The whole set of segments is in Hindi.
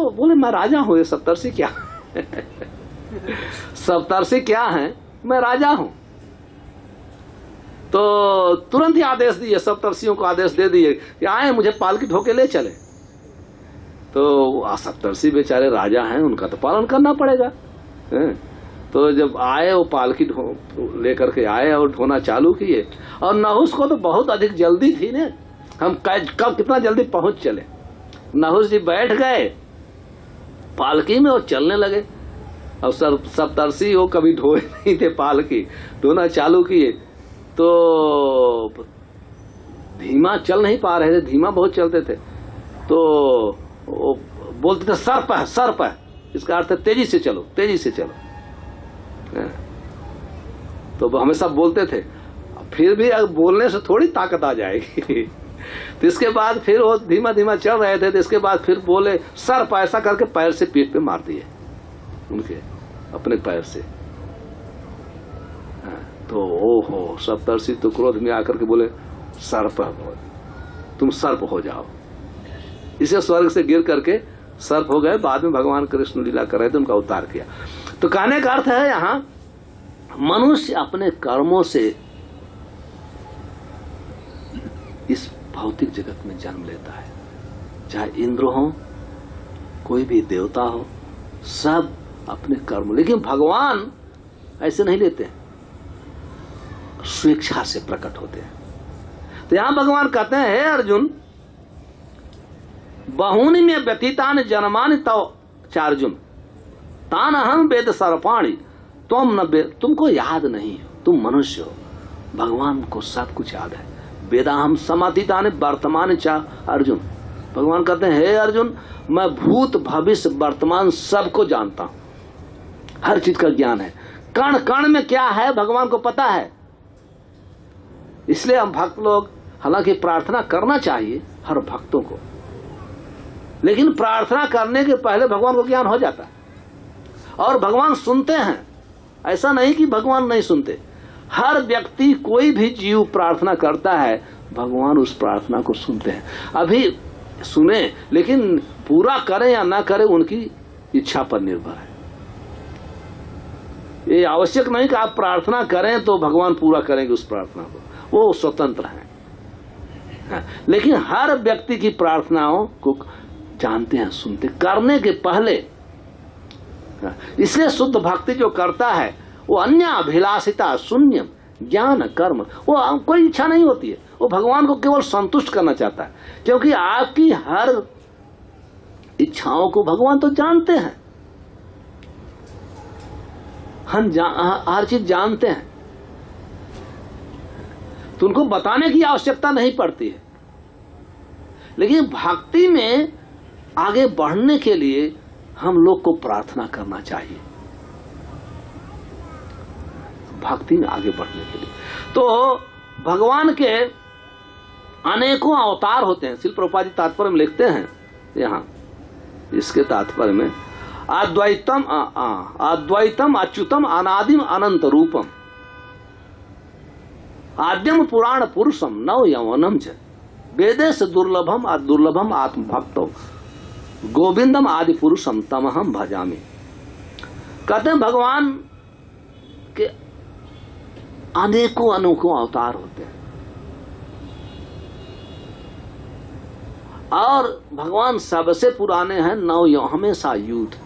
तो बोले मैं राजा हूं, ये सप्तर्षि क्या सप्तर्षि क्या है, मैं राजा हूं। तो तुरंत ही आदेश दिए, सप्तर्षियों को आदेश दे दिए कि आए मुझे पालकी ढोके ले चले। तो सप्तर्षि बेचारे राजा हैं, उनका तो पालन करना पड़ेगा। तो जब आए वो पालकी लेकर के आए और ढोना चालू किए, और नहुस को तो बहुत अधिक जल्दी थी ने, हम कब कितना जल्दी पहुंच चले। नहुस जी बैठ गए पालकी में और चलने लगे। अब सप्तर्षि वो कभी ढोए नहीं थे, पालकी ढोना चालू किए तो धीमा चल नहीं पा रहे थे, धीमा बहुत चलते थे। तो वो बोलते थे सर्प है, सर्प है, इसका अर्थ है तेजी से चलो, तेजी से चलो। तो वो हमेशा बोलते थे, फिर भी अगर बोलने से थोड़ी ताकत आ जाएगी तो इसके बाद फिर वो धीमा धीमा चल रहे थे, तो इसके बाद फिर बोले सर्प, ऐसा करके पैर से पीठ पे मार दिए उनके, अपने पैर से। तो ओहो, सप्तर्षि तो क्रोध में आकर के बोले सर्प, तुम सर्प हो जाओ। इसे स्वर्ग से गिर करके सर्प हो गए। बाद में भगवान कृष्ण लीला कर रहे थे, उनका उद्धार किया। तो कहने का अर्थ है यहाँ मनुष्य अपने कर्मों से इस भौतिक जगत में जन्म लेता है, चाहे इंद्र हो, कोई भी देवता हो, सब अपने कर्म। लेकिन भगवान ऐसे नहीं लेते, स्वेच्छा से प्रकट होते हैं। तो यहां भगवान कहते हैं, हे अर्जुन, बहुनी में व्यतीतान जन्मानि तव चार्जुन तान अहम वेद सर्पाणी तुम न वेद। तुमको याद नहीं हो, तुम मनुष्य हो, भगवान को सब कुछ याद है। वेदाहम समातीतानि वर्तमान चा अर्जुन। भगवान कहते हैं, हे अर्जुन, मैं भूत भविष्य वर्तमान सबको जानता हूं, हर चीज का ज्ञान है। कण कण में क्या है भगवान को पता है। इसलिए हम भक्त लोग, हालांकि प्रार्थना करना चाहिए हर भक्तों को, लेकिन प्रार्थना करने के पहले भगवान को ज्ञान हो जाता है और भगवान सुनते हैं। ऐसा नहीं कि भगवान नहीं सुनते। हर व्यक्ति, कोई भी जीव प्रार्थना करता है, भगवान उस प्रार्थना को सुनते हैं। अभी सुने, लेकिन पूरा करें या ना करें उनकी इच्छा पर निर्भर है। ये आवश्यक नहीं कि आप प्रार्थना करें तो भगवान पूरा करेंगे उस प्रार्थना को, वो स्वतंत्र है। लेकिन हर व्यक्ति की प्रार्थनाओं को जानते हैं, सुनते, करने के पहले। इसलिए शुद्ध भक्ति जो करता है वो अन्य अभिलाषिता शून्य ज्ञान कर्म, वो कोई इच्छा नहीं होती है, वो भगवान को केवल संतुष्ट करना चाहता है। क्योंकि आपकी हर इच्छाओं को भगवान तो जानते हैं, हम हर चीज जानते हैं, तो उनको बताने की आवश्यकता नहीं पड़ती है। लेकिन भक्ति में आगे बढ़ने के लिए हम लोग को प्रार्थना करना चाहिए, भक्ति में आगे बढ़ने के लिए। तो भगवान के अनेकों अवतार होते हैं। शिल प्रभुपाद जी तात्पर्य में लिखते हैं, यहाँ इसके तात्पर्य में, अद्वैतम अद्वैतम अच्युतम अनादिम अनंत रूपम आद्यम पुराण पुरुषम नव यौवनम च वेदेश दुर्लभम दुर्लभम आत्म भक्तो गोविंदम आदि पुरुषम तमहम भजामि। कहते हैं भगवान के अनेकों अनोखों अवतार होते हैं और भगवान सबसे पुराने हैं, नव हमेशा यूथ।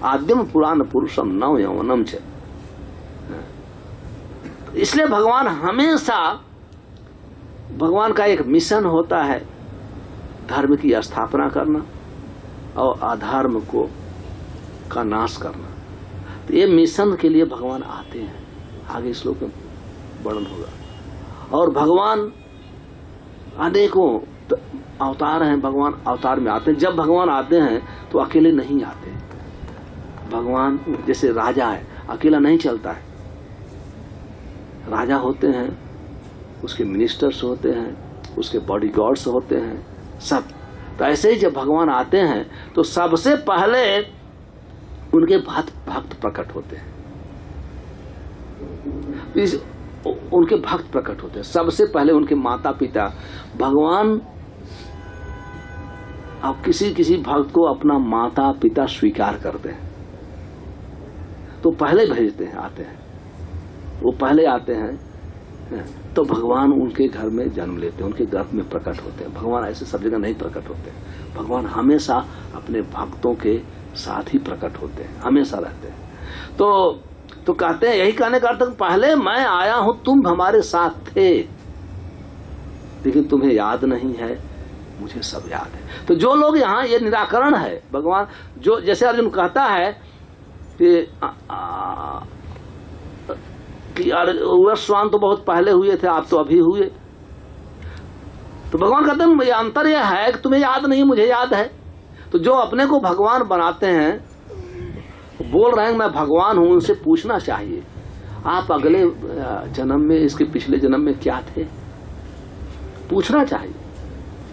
आद्यम पुराण पुरुषम नव यौवनम च। इसलिए भगवान हमेशा, भगवान का एक मिशन होता है धर्म की स्थापना करना और अधर्म का नाश करना। तो ये मिशन के लिए भगवान आते हैं, आगे श्लोक में वर्णन होगा। और भगवान अनेकों अवतार हैं, भगवान अवतार में आते हैं। जब भगवान आते हैं तो अकेले नहीं आते। भगवान जैसे राजा है, अकेला नहीं चलता है। राजा होते हैं, उसके मिनिस्टर्स होते हैं, उसके बॉडीगार्ड्स होते हैं, सब। तो ऐसे ही जब भगवान आते हैं तो सबसे पहले उनके भक्त प्रकट होते हैं। उनके भक्त प्रकट होते हैं सबसे पहले, उनके माता पिता। भगवान अब किसी किसी भक्त को अपना माता पिता स्वीकार करते हैं तो पहले भेजते हैं, आते हैं, वो पहले आते हैं तो भगवान उनके घर में जन्म लेते हैं, उनके गर्भ में प्रकट होते हैं। भगवान ऐसे सब जगह नहीं प्रकट होते, भगवान हमेशा अपने भक्तों के साथ ही प्रकट होते हैं, हमेशा रहते हैं। तो कहते हैं, यही कहने का अर्थ पहले मैं आया हूं, तुम हमारे साथ थे, लेकिन तुम्हें याद नहीं है, मुझे सब याद है। तो जो लोग यहाँ, ये निराकरण है भगवान, जो जैसे अर्जुन कहता है कि स्वान तो बहुत पहले हुए थे, आप तो अभी हुए। तो भगवान कहते हैं ये अंतर यह है कि तुम्हें याद नहीं, मुझे याद है। तो जो अपने को भगवान बनाते हैं, बोल रहे हैं मैं भगवान हूं, उनसे पूछना चाहिए आप अगले जन्म में, इसके पिछले जन्म में क्या थे, पूछना चाहिए।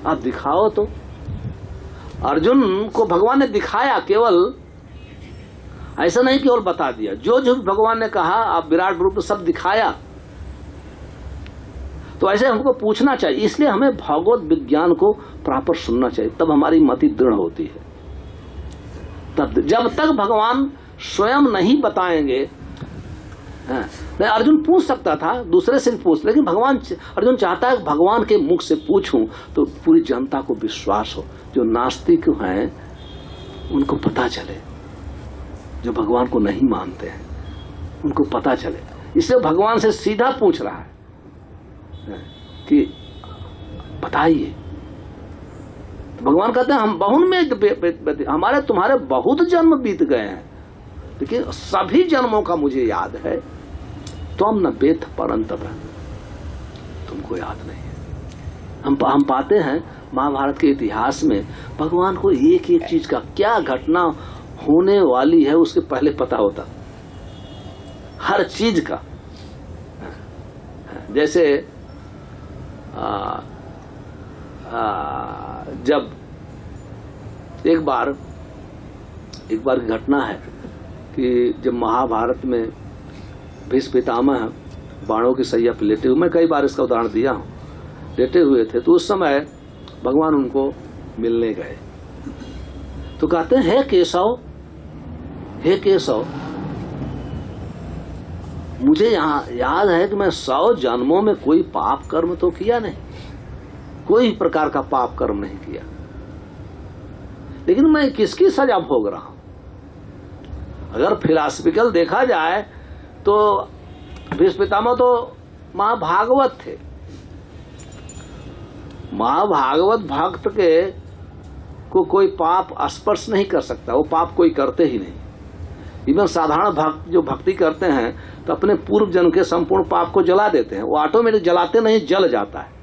आप दिखाओ तो। अर्जुन को भगवान ने दिखाया, केवल ऐसा नहीं केवल बता दिया, जो जो भगवान ने कहा आप विराट रूप में सब दिखाया। तो ऐसे हमको पूछना चाहिए, इसलिए हमें भगवत विज्ञान को प्रॉपर सुनना चाहिए, तब हमारी मति दृढ़ होती है। तब जब तक भगवान स्वयं नहीं बताएंगे, अर्जुन पूछ सकता था, दूसरे से पूछ, लेकिन अर्जुन चाहता है भगवान के मुख से पूछूं तो पूरी जनता को विश्वास हो, जो नास्तिक हैं उनको पता चले, जो भगवान को नहीं मानते हैं उनको पता चले। इसलिए भगवान से सीधा पूछ रहा है कि बताइए। तो भगवान कहते हैं हम बहुन में, हमारे तुम्हारे बहुत जन्म बीत गए हैं, लेकिन सभी जन्मों का मुझे याद है। तुम न बेथ परंतप, तुमको याद नहीं है। हम पाते हैं महाभारत के इतिहास में भगवान को एक एक चीज का, क्या घटना होने वाली है उसके पहले पता होता, हर चीज का। जैसे जब एक बार की घटना है कि जब महाभारत में भीष्म पितामह बाणों की सैया पर लेटे हुए, मैं कई बार इसका उदाहरण दिया हूं, लेटे हुए थे, तो उस समय भगवान उनको मिलने गए। तो कहते हैं हे केशव, हे केशव, मुझे यहाँ याद है कि मैं 100 जन्मों में कोई पाप कर्म तो किया नहीं, कोई प्रकार का पाप कर्म नहीं किया, लेकिन मैं किसकी सजा भोग रहा हूं। अगर फिलॉसफिकल देखा जाए तो भीष्म पितामह तो महाभागवत थे, महाभागवत भक्त के को कोई पाप स्पर्श नहीं कर सकता, वो पाप कोई करते ही नहीं। इवन साधारण भक्त जो भक्ति करते हैं तो अपने पूर्व जन्म के संपूर्ण पाप को जला देते हैं, वो ऑटोमेटिक जलाते नहीं, जल जाता है।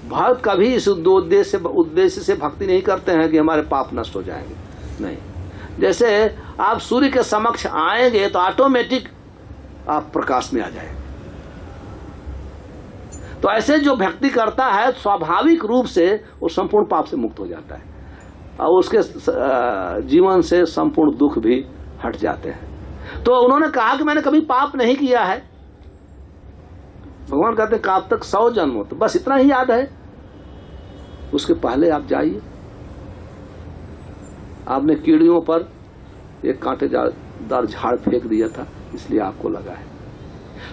भक्त कभी इस उद्देश्य से भक्ति नहीं करते हैं कि हमारे पाप नष्ट हो जाएंगे, नहीं। जैसे आप सूर्य के समक्ष आएंगे तो ऑटोमेटिक आप प्रकाश में आ जाएंगे। तो ऐसे जो भक्ति करता है स्वाभाविक रूप से वो संपूर्ण पाप से मुक्त हो जाता है और उसके जीवन से संपूर्ण दुख भी हट जाते हैं। तो उन्होंने कहा कि मैंने कभी पाप नहीं किया है। भगवान कहते हैं कि आप तक 100 जन्म हो, तो बस इतना ही याद है, उसके पहले आप जाइए। आपने कीड़ियों पर एक कांटेदार झाड़ फेंक दिया था, इसलिए आपको लगा है।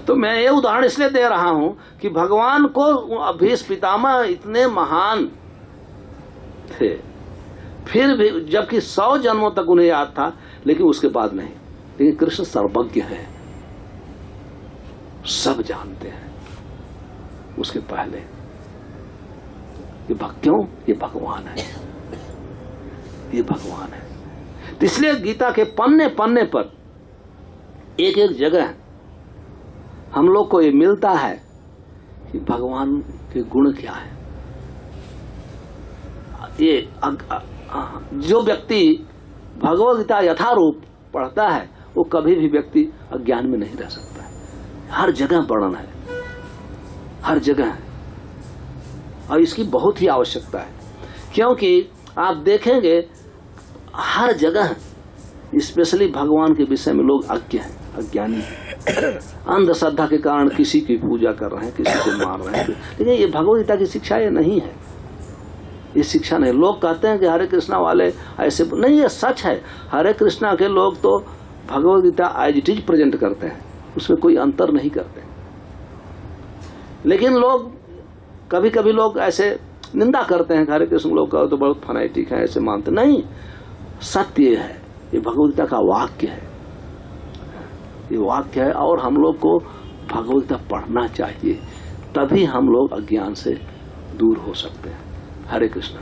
तो मैं ये उदाहरण इसलिए दे रहा हूं कि भगवान को भीष्म पितामह इतने महान थे, फिर भी जबकि 100 जन्मों तक उन्हें याद था, लेकिन उसके बाद नहीं। लेकिन कृष्ण सर्वज्ञ है, सब जानते हैं उसके पहले। ये क्यों? ये भगवान है, ये भगवान है। तो इसलिए गीता के पन्ने पन्ने पर एक एक जगह हम लोग को ये मिलता है कि भगवान के गुण क्या है। ये जो व्यक्ति भगवद गीता यथारूप पढ़ता है वो कभी भी व्यक्ति अज्ञान में नहीं रह सकता है। हर जगह वर्णन है, हर जगह है, और इसकी बहुत ही आवश्यकता है, क्योंकि आप देखेंगे हर जगह स्पेशली भगवान के विषय में लोग अज्ञ हैं, अज्ञानी हैं। अंधश्रद्धा के कारण किसी की पूजा कर रहे हैं, किसी को मार रहे हैं, लेकिन ये भगवद गीता की शिक्षा ये नहीं है। ये शिक्षा नहीं। लोग कहते हैं कि हरे कृष्णा वाले ऐसे नहीं, ये सच है। हरे कृष्णा के लोग तो Bhagavad Gita as it is present करते हैं, उसमें कोई अंतर नहीं करते। लेकिन लोग कभी कभी लोग ऐसे निंदा करते हैं, हरे कृष्ण लोग का तो बहुत फनाइटिक है, ऐसे मानते नहीं। सत्य ये है, ये भगवद गीता का वाक्य है, ये वाक्य है। और हम लोग को भगवद गीता पढ़ना चाहिए, तभी हम लोग अज्ञान से दूर हो सकते हैं। हरे कृष्ण।